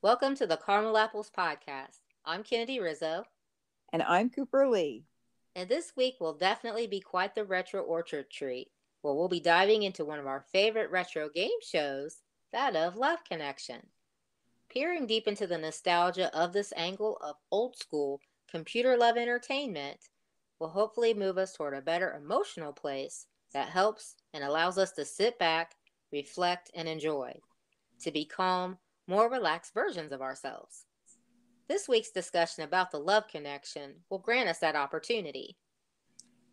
Welcome to the Caramel Apples Podcast. I'm Kennedy Rizzo. And I'm Cooper Lee. And this week will definitely be quite the retro orchard treat, where we'll be diving into one of our favorite retro game shows, that of Love Connection. Peering deep into the nostalgia of this angle of old school computer love entertainment will hopefully move us toward a better emotional place that helps and allows us to sit back, reflect, and enjoy, to be calm, more relaxed versions of ourselves. This week's discussion about the love connection will grant us that opportunity.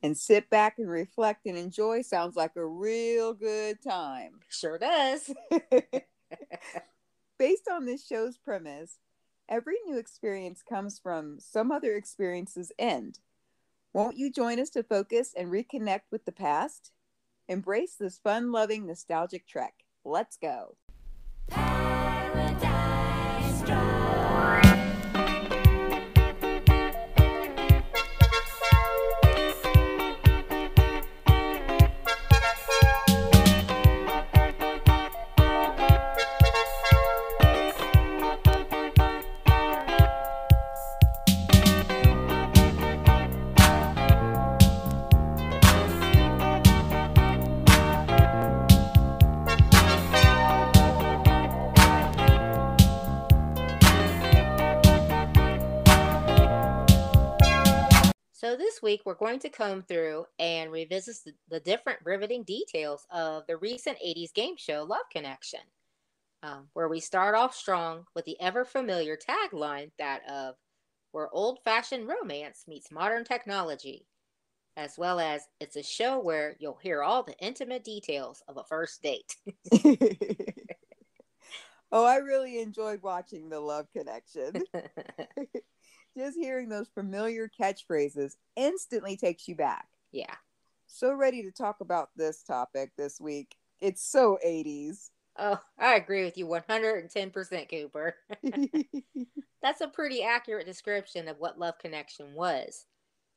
And sit back and reflect and enjoy sounds like a real good time. Sure does. Based on this show's premise, every new experience comes from some other experience's end. Won't you join us to focus and reconnect with the past? Embrace this fun-loving, nostalgic trek. Let's go. Paradise Drive. So this week we're going to come through and revisit the different riveting details of the recent 80s game show Love Connection, where we start off strong with the ever familiar tagline that of where old-fashioned romance meets modern technology, as well as it's a show where you'll hear all the intimate details of a first date. Oh, I really enjoyed watching the Love Connection. Just hearing those familiar catchphrases instantly takes you back. Yeah. So ready to talk about this topic this week. It's so 80s. Oh, I agree with you 110%, Cooper. That's a pretty accurate description of what Love Connection was.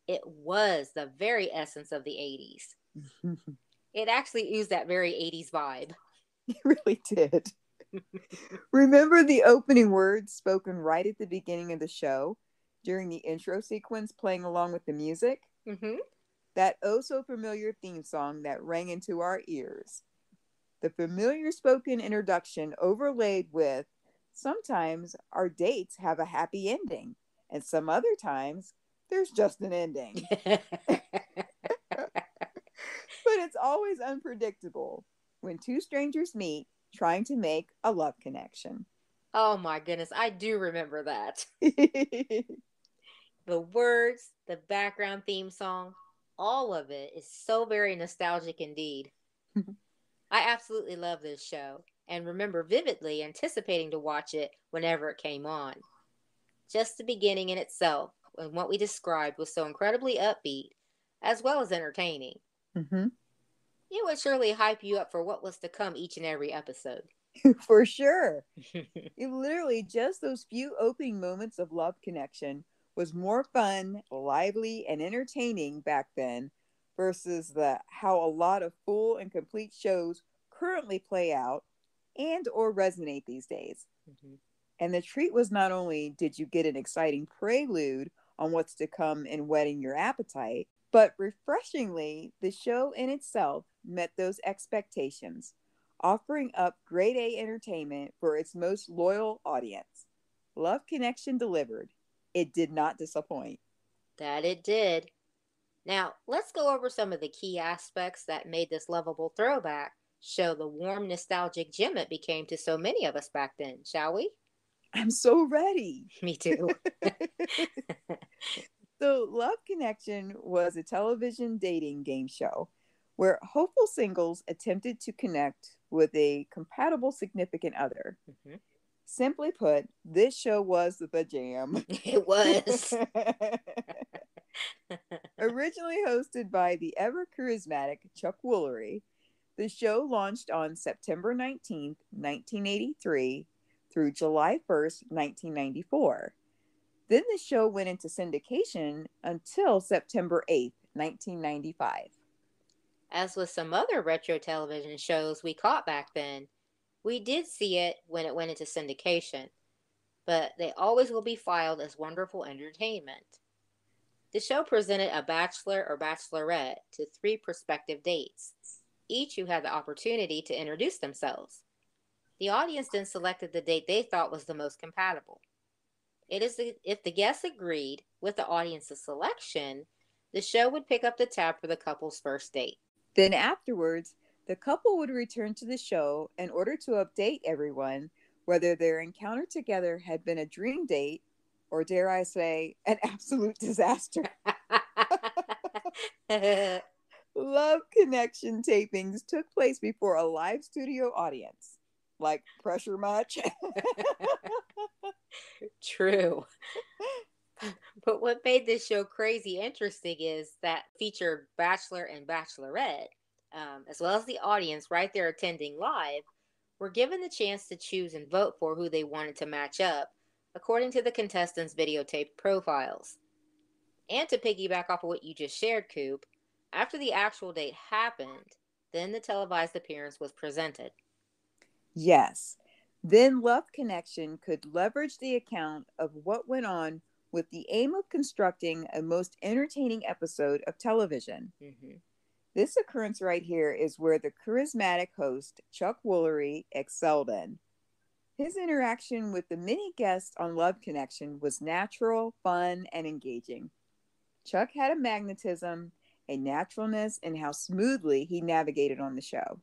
It was the very essence of the 80s. It actually oozed that very 80s vibe. It really did. Remember the opening words spoken right at the beginning of the show during the intro sequence playing along with the music? Mm-hmm. That oh so familiar theme song that rang into our ears. The familiar spoken introduction overlaid with sometimes our dates have a happy ending and some other times there's just an ending. But it's always unpredictable when two strangers meet trying to make a love connection. Oh my goodness, I do remember that. The words, the background theme song, all of it is so very nostalgic indeed. I absolutely love this show and remember vividly anticipating to watch it whenever it came on. Just the beginning in itself and what we described was so incredibly upbeat as well as entertaining. Mm-hmm. It would surely hype you up for what was to come each and every episode. For sure. It literally just those few opening moments of Love Connection was more fun, lively, and entertaining back then versus how a lot of full and complete shows currently play out and or resonate these days. Mm-hmm. And the treat was not only did you get an exciting prelude on what's to come in whetting your appetite, but refreshingly, the show in itself met those expectations, offering up grade A entertainment for its most loyal audience. Love Connection delivered. It did not disappoint. That it did. Now, let's go over some of the key aspects that made this lovable throwback show the warm, nostalgic gem it became to so many of us back then, shall we? I'm so ready. Me too. So, Love Connection was a television dating game show where hopeful singles attempted to connect with a compatible significant other. Mm-hmm. Simply put, this show was the jam. It was. Originally hosted by the ever charismatic Chuck Woolery, the show launched on September 19th, 1983 through July 1st, 1994. Then the show went into syndication until September 8th, 1995. As with some other retro television shows we caught back then, we did see it when it went into syndication. but they always will be filed as wonderful entertainment. The show presented a bachelor or bachelorette to 3 prospective dates, each who had the opportunity to introduce themselves. The audience then selected the date they thought was the most compatible. If the guests agreed with the audience's selection, the show would pick up the tab for the couple's first date. Then afterwards, the couple would return to the show in order to update everyone whether their encounter together had been a dream date or, dare I say, an absolute disaster. Love Connection tapings took place before a live studio audience. Like, pressure much? True. But what made this show crazy interesting is that featured Bachelor and Bachelorette, as well as the audience right there attending live, were given the chance to choose and vote for who they wanted to match up, according to the contestants' videotaped profiles. And to piggyback off of what you just shared, Coop, after the actual date happened, then the televised appearance was presented. Yes. Then Love Connection could leverage the account of what went on with the aim of constructing a most entertaining episode of television. Mm-hmm. This occurrence right here is where the charismatic host, Chuck Woolery, excelled in. His interaction with the many guests on Love Connection was natural, fun, and engaging. Chuck had a magnetism, a naturalness in how smoothly he navigated on the show.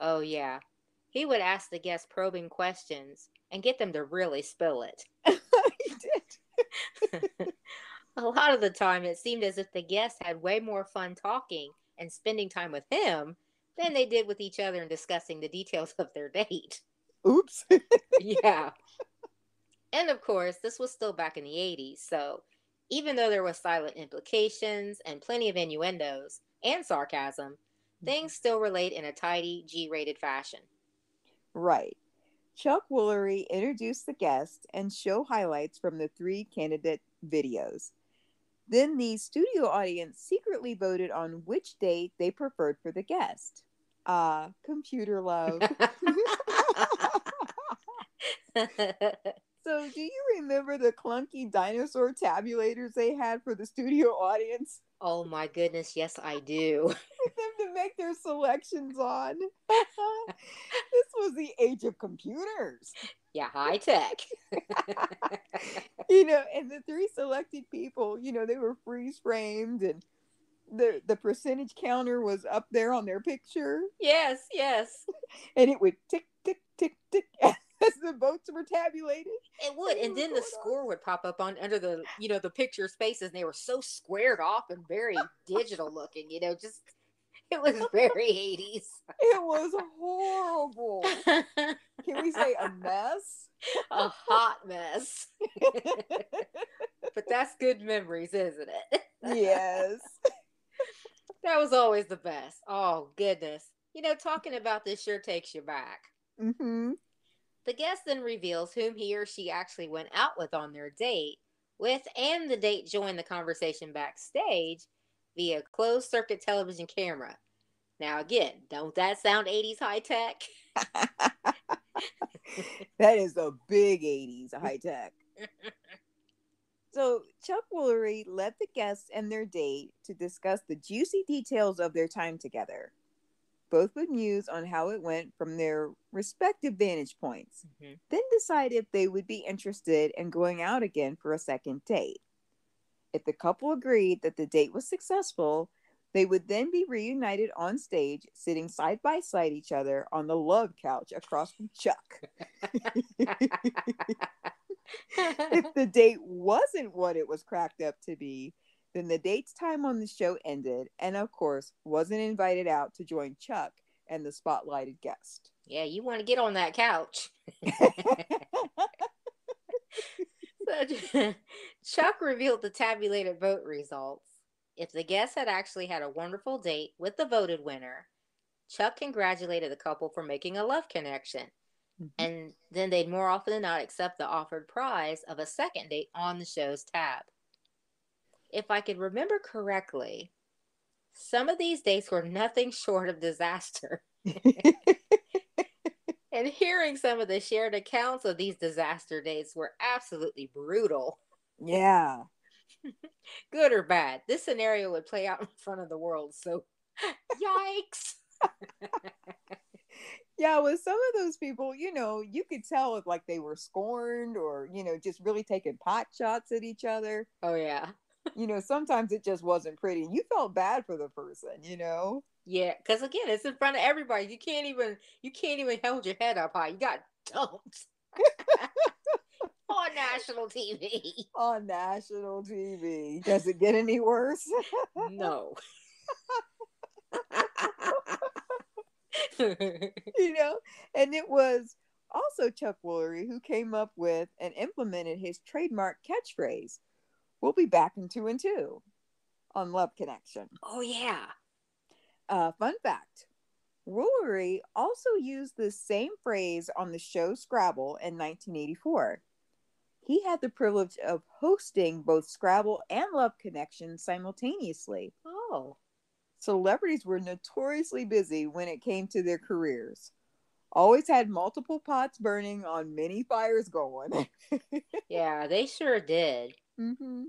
Oh, yeah. He would ask the guests probing questions and get them to really spill it. He did. A lot of the time, it seemed as if the guests had way more fun talking and spending time with him than they did with each other and discussing the details of their date. Oops. Yeah. And of course, this was still back in the 80s, so even though there was silent implications and plenty of innuendos and sarcasm, things still relate in a tidy G-rated fashion. Right. Chuck Woolery introduced the guests and show highlights from the 3 candidate videos. Then the studio audience secretly voted on which date they preferred for the guest. Ah, computer love. So, do you remember the clunky dinosaur tabulators they had for the studio audience? Oh my goodness, yes I do. For them to make their selections on. This was the age of computers. Yeah, high tech. And the 3 selected people, they were freeze framed and the percentage counter was up there on their picture. Yes, yes. And it would tick, tick, tick, tick as the votes were tabulated. It would, and then the score would pop up on under the the picture spaces, and they were so squared off and very digital looking. Just it was very 80s. It was horrible. Can we say a mess? A hot mess. But that's good memories, isn't it? Yes. That was always the best. Oh goodness. Talking about this sure takes you back. Mm-hmm. The guest then reveals whom he or she actually went out with on their date with, and the date joined the conversation backstage via closed circuit television camera. Now again, don't that sound 80s high tech? That is a big 80s high tech. So Chuck Woolery led the guests and their date to discuss the juicy details of their time together. Both would muse on how it went from their respective vantage points, then decide if they would be interested in going out again for a second date. If the couple agreed that the date was successful, they would then be reunited on stage, sitting side by side each other on the love couch across from Chuck. If the date wasn't what it was cracked up to be, then the date's time on the show ended, and of course, wasn't invited out to join Chuck and the spotlighted guest. Yeah, you want to get on that couch. Chuck revealed the tabulated vote results. If the guest had actually had a wonderful date with the voted winner, Chuck congratulated the couple for making a love connection. And then they'd more often than not accept the offered prize of a second date on the show's tab. If I could remember correctly, some of these dates were nothing short of disaster. And hearing some of the shared accounts of these disaster dates were absolutely brutal. Yeah. Good or bad, this scenario would play out in front of the world. So, yikes. Yeah, with some of those people, you could tell if like they were scorned or, just really taking pot shots at each other. Oh, yeah. Sometimes it just wasn't pretty. You felt bad for the person. Yeah, because again, it's in front of everybody. You can't even hold your head up high. You got dumped on national TV. On national TV. Does it get any worse? No. you know, and it was also Chuck Woolery who came up with and implemented his trademark catchphrase. We'll be back in 2 and 2 on Love Connection. Oh, yeah. Fun fact. Woolery also used the same phrase on the show Scrabble in 1984. He had the privilege of hosting both Scrabble and Love Connection simultaneously. Oh. Celebrities were notoriously busy when it came to their careers. Always had multiple pots burning on many fires going. Yeah, they sure did. Mm-hmm.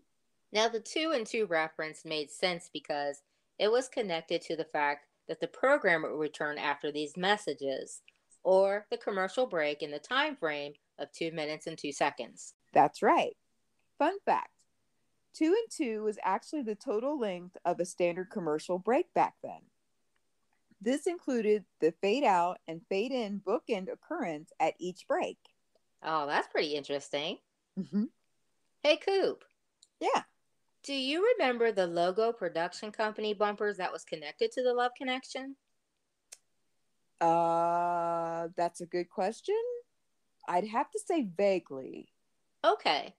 Now, the 2 and 2 reference made sense because it was connected to the fact that the program would return after these messages, or the commercial break in the time frame of 2 minutes and 2 seconds. That's right. Fun fact. 2 and 2 was actually the total length of a standard commercial break back then. This included the fade out and fade in bookend occurrence at each break. Oh, that's pretty interesting. Mm-hmm. Hey, Coop. Yeah. Do you remember the logo production company bumpers that was connected to the Love Connection? That's a good question. I'd have to say vaguely. Okay.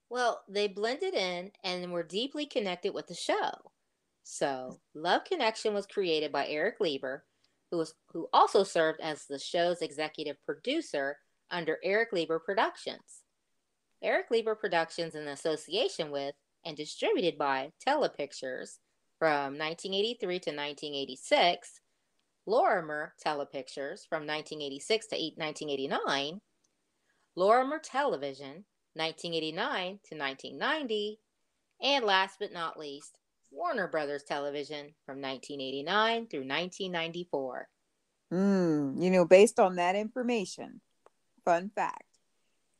Well, they blended in and were deeply connected with the show. So, Love Connection was created by Eric Lieber, who also served as the show's executive producer under Eric Lieber Productions. Eric Lieber Productions, in association with and distributed by Telepictures from 1983 to 1986, Lorimer Telepictures from 1986 to 1989, Lorimer Television 1989 to 1990, and last but not least, Warner Brothers Television from 1989 through 1994. Based on that information, fun fact.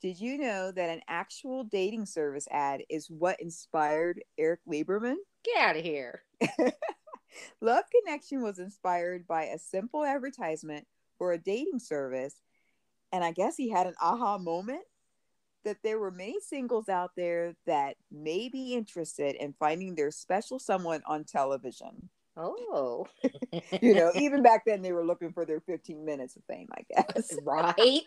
Did you know that an actual dating service ad is what inspired Eric Lieberman? Get out of here. Love Connection was inspired by a simple advertisement for a dating service, and I guess he had an aha moment that there were many singles out there that may be interested in finding their special someone on television. Oh. Even back then they were looking for their 15 minutes of fame, I guess. Right?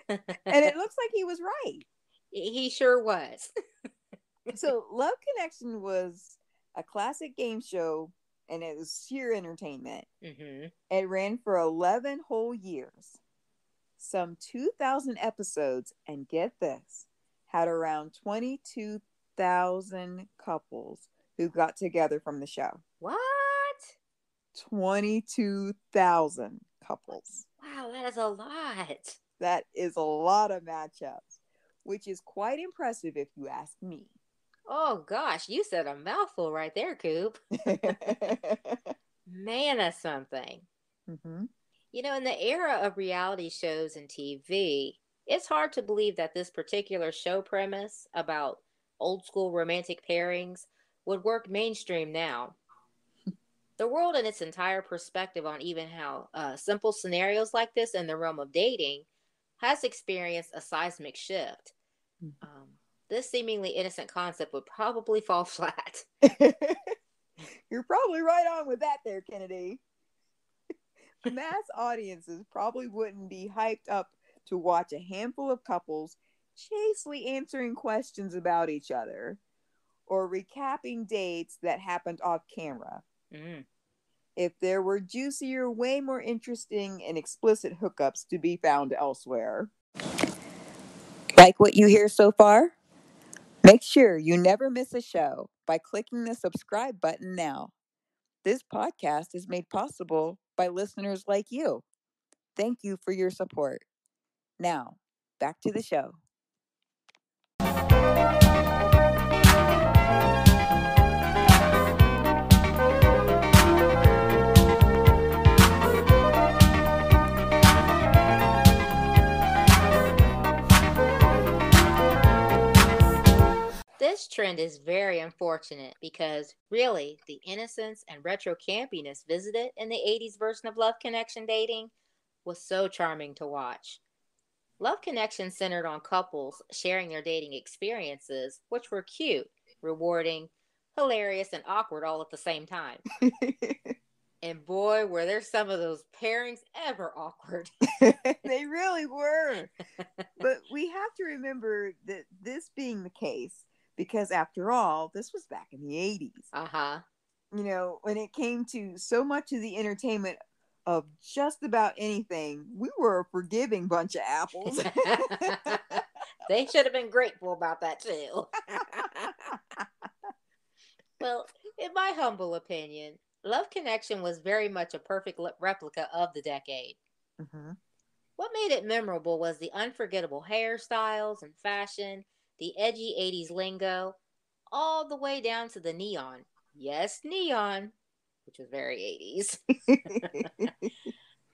And it looks like he was right. He sure was. So Love Connection was a classic game show, and it was sheer entertainment. Mm-hmm. It ran for 11 whole years. Some 2,000 episodes, and get this, had around 22,000 couples who got together from the show. What? 22,000 couples. Wow, that is a lot. That is a lot of matchups, which is quite impressive if you ask me. Oh gosh, you said a mouthful right there, Coop. Man, that's something. Mm-hmm. In the era of reality shows and TV, it's hard to believe that this particular show premise about old school romantic pairings would work mainstream now. The world and its entire perspective on even how simple scenarios like this in the realm of dating has experienced a seismic shift. This seemingly innocent concept would probably fall flat. You're probably right on with that there, Kennedy. Mass audiences probably wouldn't be hyped up to watch a handful of couples chastely answering questions about each other or recapping dates that happened off camera. Mm. If there were juicier, way more interesting and explicit hookups to be found elsewhere. Like what you hear so far? Make sure you never miss a show by clicking the subscribe button now. This podcast is made possible by listeners like you. Thank you for your support. Now, back to the show. This trend is very unfortunate because, really, the innocence and retro campiness visited in the 80s version of Love Connection dating was so charming to watch. Love Connection centered on couples sharing their dating experiences, which were cute, rewarding, hilarious, and awkward all at the same time. And boy, were there some of those pairings ever awkward. They really were. But we have to remember that this being the case, because after all, this was back in the 80s. Uh-huh. You know, when it came to so much of the entertainment of just about anything, we were a forgiving bunch of apples. They should have been grateful about that too. Well, in my humble opinion, Love Connection was very much a perfect replica of the decade. Mm-hmm. What made it memorable was the unforgettable hairstyles and fashion, the edgy 80s lingo, all the way down to the neon. Yes, neon, which was very 80s.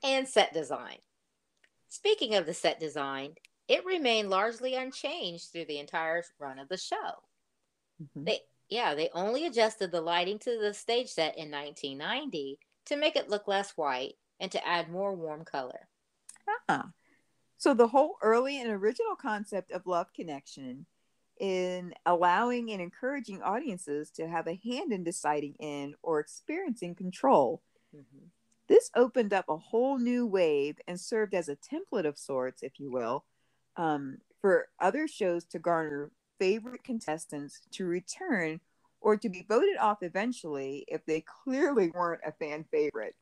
And set design. Speaking of the set design, it remained largely unchanged through the entire run of the show. Mm-hmm. They only adjusted the lighting to the stage set in 1990 to make it look less white and to add more warm color. So the whole early and original concept of Love Connection in allowing and encouraging audiences to have a hand in deciding in or experiencing control. Mm-hmm. This opened up a whole new wave and served as a template of sorts, if you will, for other shows to garner favorite contestants to return or to be voted off eventually if they clearly weren't a fan favorite.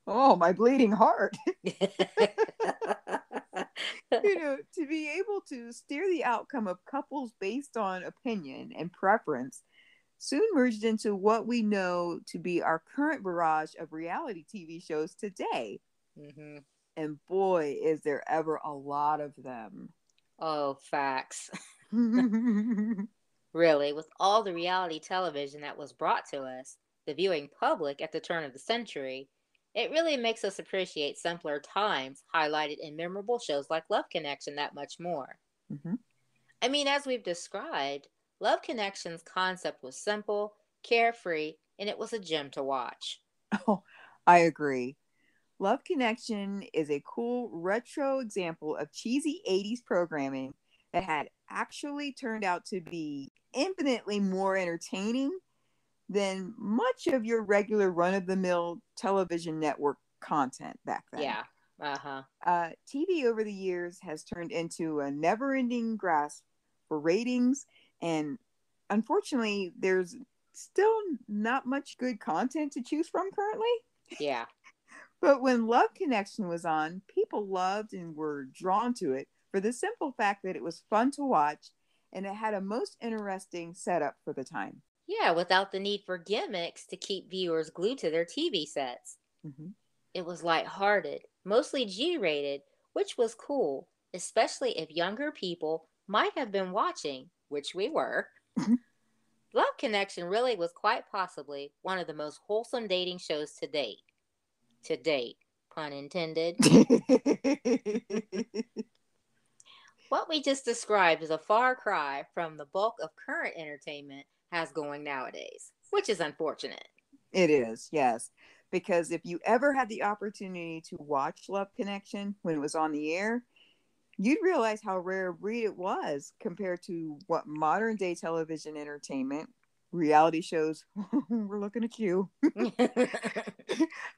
Oh, my bleeding heart. You know, to be able to steer the outcome of couples based on opinion and preference soon merged into what we know to be our current barrage of reality TV shows today. Mm-hmm. And boy, is there ever a lot of them. Oh, facts. Really, with all the reality television that was brought to us, the viewing public at the turn of the century, it really makes us appreciate simpler times highlighted in memorable shows like Love Connection that much more. Mm-hmm. I mean, as we've described, Love Connection's concept was simple, carefree, and it was a gem to watch. Oh, I agree. Love Connection is a cool retro example of cheesy 80s programming that had actually turned out to be infinitely more entertaining than much of your regular run-of-the-mill television network content back then. Yeah. Uh-huh. TV over the years has turned into a never-ending grasp for ratings, and unfortunately, there's still not much good content to choose from currently. Yeah. But when Love Connection was on, people loved and were drawn to it for the simple fact that it was fun to watch and it had a most interesting setup for the time. Yeah, without the need for gimmicks to keep viewers glued to their TV sets. Mm-hmm. It was lighthearted, mostly G-rated, which was cool, especially if younger people might have been watching, which we were. Love Connection really was quite possibly one of the most wholesome dating shows to date. To date, pun intended. What we just described is a far cry from the bulk of current entertainment has going nowadays, which is unfortunate. It is, yes. Because if you ever had the opportunity to watch Love Connection when it was on the air, you'd realize how rare a breed it was compared to what modern day television entertainment, reality shows, we're looking at you,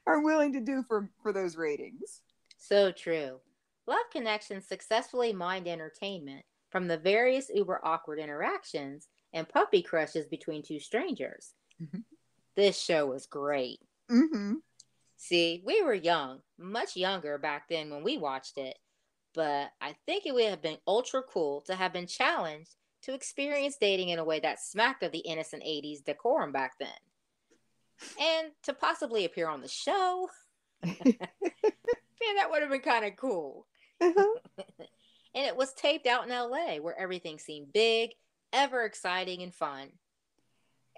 are willing to do for those ratings. So true. Love Connection successfully mined entertainment from the various uber awkward interactions and puppy crushes between two strangers. Mm-hmm. This show was great. Mm-hmm. See, we were young, much younger back then when we watched it, but I think it would have been ultra cool to have been challenged to experience dating in a way that smacked of the innocent 80s decorum back then. And to possibly appear on the show. Yeah, that would have been kind of cool. Uh-huh. And it was taped out in LA where everything seemed big, ever exciting, and fun.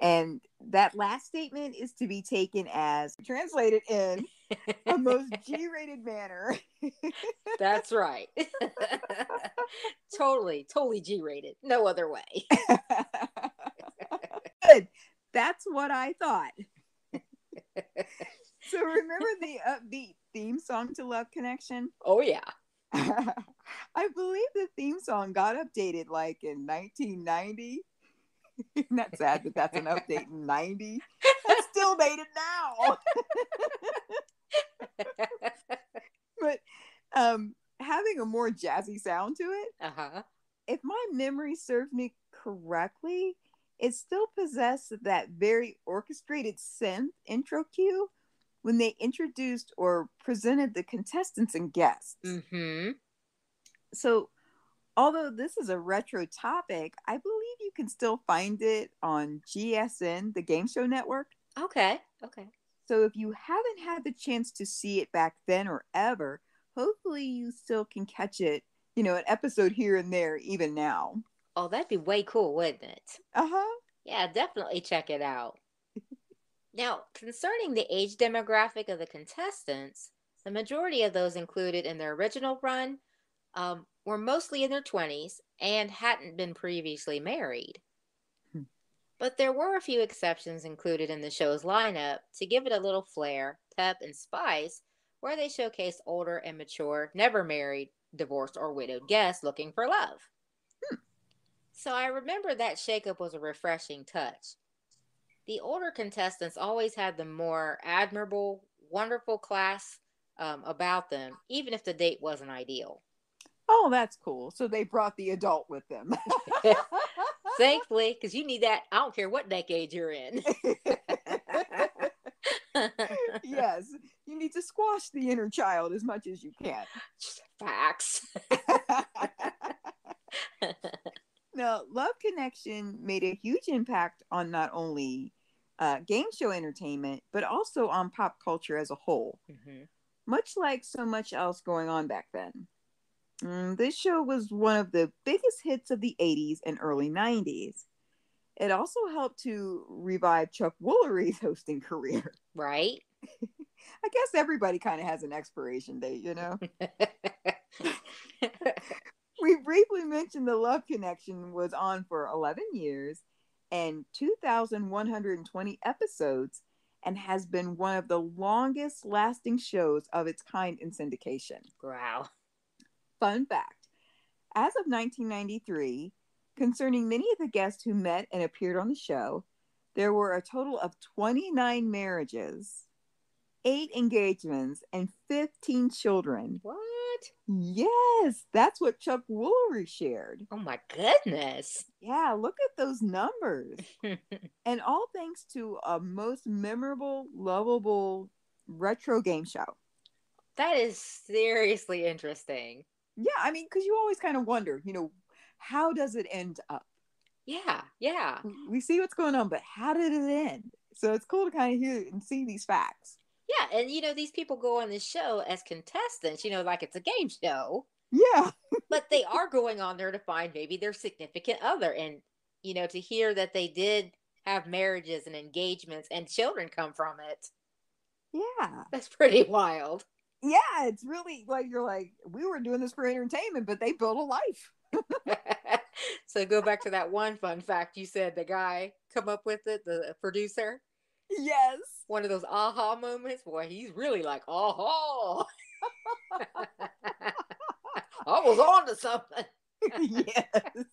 And that last statement is to be taken as translated in a most G-rated manner. That's right. Totally G rated. No other way. Good. That's what I thought. So remember the upbeat theme song to Love Connection? Oh, yeah. I believe the theme song got updated like in 1990. Isn't that sad that that's an update in 90? That still made it now. But having a more jazzy sound to it, Uh-huh. if my memory serves me correctly, it still possessed that very orchestrated synth intro cue when they introduced or presented the contestants and guests. Mm-hmm. So, although this is a retro topic, I believe you can still find it on GSN, the game show network. Okay. So, if you haven't had the chance to see it back then or ever, hopefully you still can catch it, an episode here and there, even now. Oh, that'd be way cool, wouldn't it? Uh-huh. Yeah, definitely check it out. Now, concerning the age demographic of the contestants, the majority of those included in their original run were mostly in their 20s and hadn't been previously married. But there were a few exceptions included in the show's lineup to give it a little flair, pep, and spice, where they showcased older and mature, never married, divorced, or widowed guests looking for love. So I remember that shakeup was a refreshing touch. The older contestants always had the more admirable, wonderful class about them, even if the date wasn't ideal. Oh, that's cool. So they brought the adult with them. Thankfully, because you need that. I don't care what decade you're in. Yes, you need to squash the inner child as much as you can. Facts. Now, Love Connection made a huge impact on not only game show entertainment, but also on pop culture as a whole, much like so much else going on back then. This show was one of the biggest hits of the 80s and early 90s. It also helped to revive Chuck Woolery's hosting career. Right? I guess everybody kind of has an expiration date, We briefly mentioned the Love Connection was on for 11 years and 2,120 episodes and has been one of the longest lasting shows of its kind in syndication. Wow. Fun fact, as of 1993, concerning many of the guests who met and appeared on the show, there were a total of 29 marriages, 8 engagements, and 15 children. What? Yes, that's what Chuck Woolery shared. Oh my goodness. Yeah, look at those numbers. And all thanks to a most memorable, lovable retro game show. That is seriously interesting. Yeah, I mean, because you always kind of wonder, how does it end up? Yeah. We see what's going on, but how did it end? So it's cool to kind of hear and see these facts. Yeah, and these people go on this show as contestants, like it's a game show. Yeah. But they are going on there to find maybe their significant other. And, to hear that they did have marriages and engagements and children come from it. Yeah. That's pretty wild. Yeah, it's really like you're like, we were doing this for entertainment, but they built a life. So go back to that one fun fact you said the guy come up with it, the producer. Yes. One of those aha moments. Boy, he's really like, aha. I was on to something. Yes.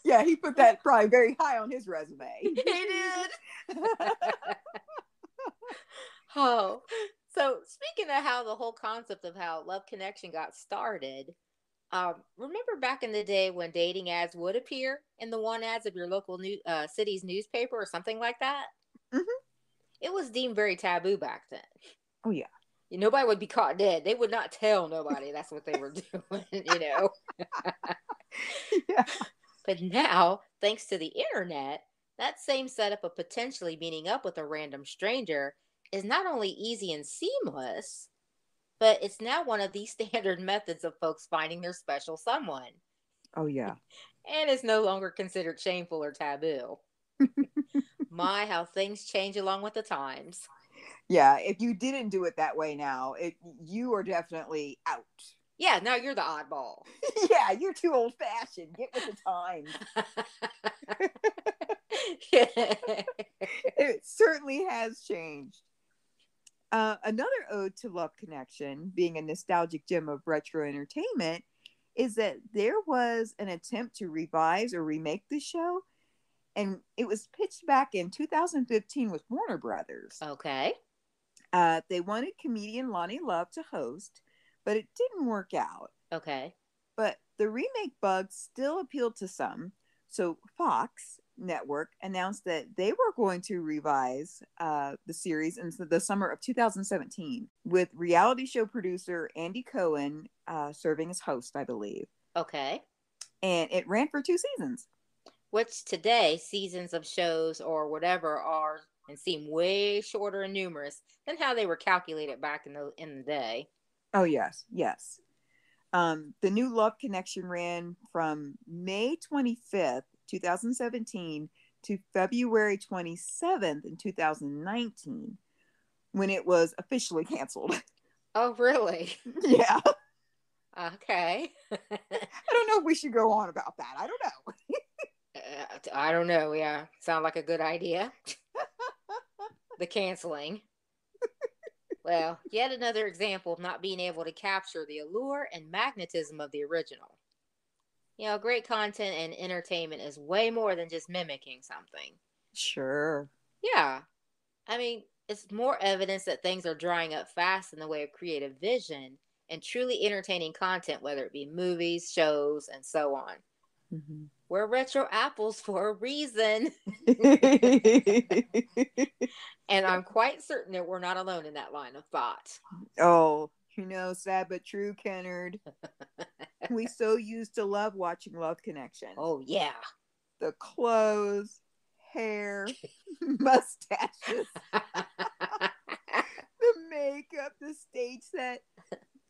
Yeah, he put that probably very high on his resume. He did. Oh, so speaking of how the whole concept of how Love Connection got started, remember back in the day when dating ads would appear in the one ads of your local city's newspaper or something like that? Mm-hmm. It was deemed very taboo back then. Oh, yeah. Nobody would be caught dead. They would not tell nobody that's what they were doing, Yeah. But now, thanks to the internet, that same setup of potentially meeting up with a random stranger is not only easy and seamless, but it's now one of the standard methods of folks finding their special someone. Oh, yeah. And it's no longer considered shameful or taboo. My, how things change along with the times. Yeah, if you didn't do it that way now, you are definitely out. Yeah, now you're the oddball. Yeah, you're too old-fashioned. Get with the times. It certainly has changed. Another ode to Love Connection, being a nostalgic gem of retro entertainment, is that there was an attempt to revise or remake the show, and it was pitched back in 2015 with Warner Brothers. Okay. They wanted comedian Lonnie Love to host, but it didn't work out. Okay. But the remake bug still appealed to some, so Fox Network announced that they were going to revise the series in the summer of 2017 with reality show producer Andy Cohen serving as host, I believe. Okay. And it ran for 2 seasons. Which today, seasons of shows or whatever are and seem way shorter and numerous than how they were calculated back in the day. Oh, yes. Yes. The new Love Connection ran from May 25th, 2017 to February 27th in 2019 when it was officially canceled. Oh, really? Yeah. Okay. I don't know if we should go on about that. I don't know. I don't know. Yeah. Sound like a good idea. The canceling. Well, yet another example of not being able to capture the allure and magnetism of the original. You know, great content and entertainment is way more than just mimicking something. Sure. Yeah. I mean, it's more evidence that things are drying up fast in the way of creative vision and truly entertaining content, whether it be movies, shows, and so on. Mm-hmm. We're retro apples for a reason. And I'm quite certain that we're not alone in that line of thought. Oh, sad but true, Kennard. We so used to love watching Love Connection. Oh, yeah. The clothes, hair, mustaches, the makeup, the stage set.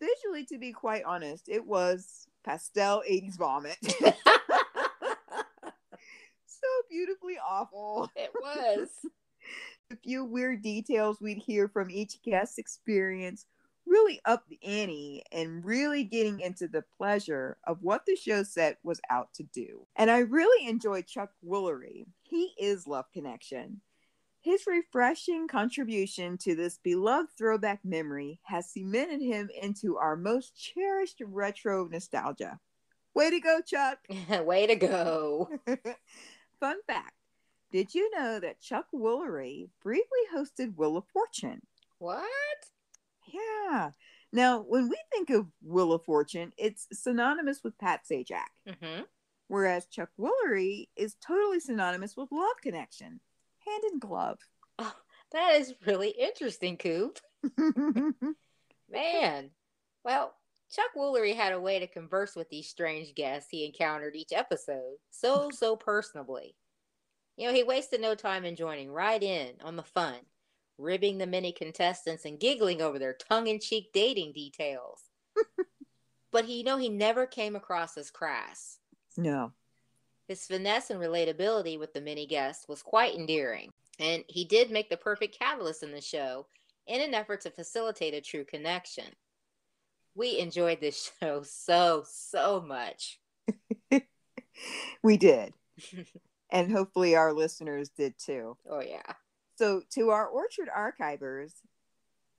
Visually, to be quite honest, it was pastel 80s vomit. So beautifully awful. It was. The few weird details we'd hear from each guest experience really upped the ante and really getting into the pleasure of what the show set was out to do. And I really enjoyed Chuck Woolery. He is Love Connection. His refreshing contribution to this beloved throwback memory has cemented him into our most cherished retro nostalgia. Way to go, Chuck! Way to go. Fun fact. Did you know that Chuck Woolery briefly hosted Wheel of Fortune? What? Yeah. Now, when we think of Wheel of Fortune, it's synonymous with Pat Sajak. Mm-hmm. Whereas Chuck Woolery is totally synonymous with Love Connection. Hand in glove. Oh, that is really interesting, Coop. Man. Well, Chuck Woolery had a way to converse with these strange guests he encountered each episode so personably. You know, he wasted no time in joining right in on the fun, ribbing the many contestants and giggling over their tongue-in-cheek dating details. But he never came across as crass. No. His finesse and relatability with the many guests was quite endearing, and he did make the perfect catalyst in the show in an effort to facilitate a true connection. We enjoyed this show so much. We did. And hopefully our listeners did too. Oh, yeah. So, to our Orchard archivers,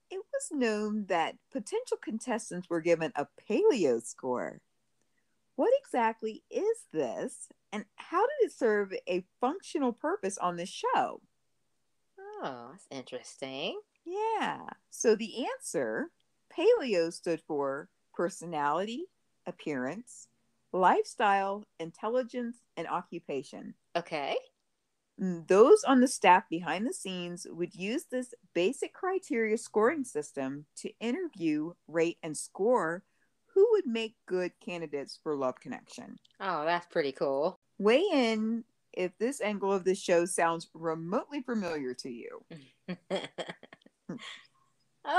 it was known that potential contestants were given a paleo score. What exactly is this, and how did it serve a functional purpose on the show? Oh, that's interesting. Yeah. So, the answer, paleo stood for personality, appearance, lifestyle, intelligence, and occupation. Okay. Those on the staff behind the scenes would use this basic criteria scoring system to interview, rate, and score who would make good candidates for Love Connection. Oh, that's pretty cool. Weigh in if this angle of the show sounds remotely familiar to you.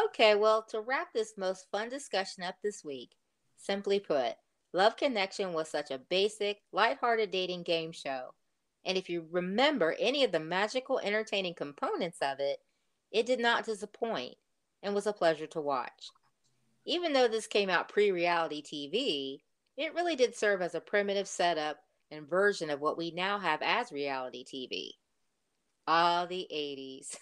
Okay, well, to wrap this most fun discussion up this week, simply put, Love Connection was such a basic, lighthearted dating game show. And if you remember any of the magical, entertaining components of it, it did not disappoint and was a pleasure to watch. Even though this came out pre reality TV, it really did serve as a primitive setup and version of what we now have as reality TV. Ah, the 80s.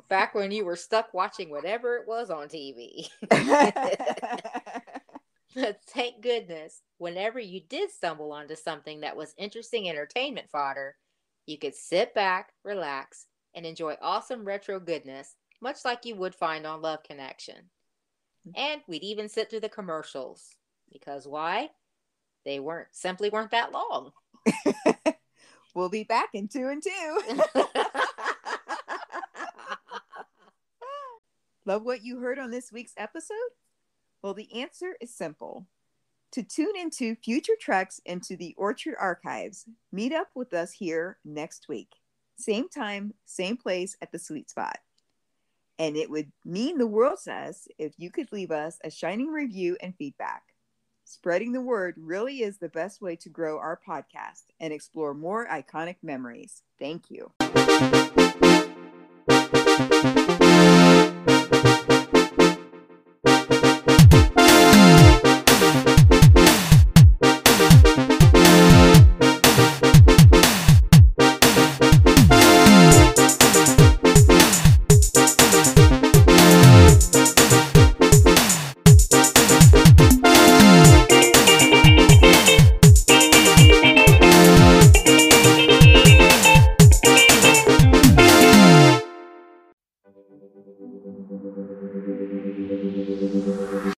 Back when you were stuck watching whatever it was on TV. But thank goodness, whenever you did stumble onto something that was interesting entertainment fodder, you could sit back, relax, and enjoy awesome retro goodness, much like you would find on Love Connection. And we'd even sit through the commercials. Because why? They simply weren't that long. We'll be back in 2 and 2. Love what you heard on this week's episode? Well, the answer is simple. To tune into future treks into the Orchard Archives, meet up with us here next week. Same time, same place at the Sweet Spot. And it would mean the world to us if you could leave us a shining review and feedback. Spreading the word really is the best way to grow our podcast and explore more iconic memories. Thank you.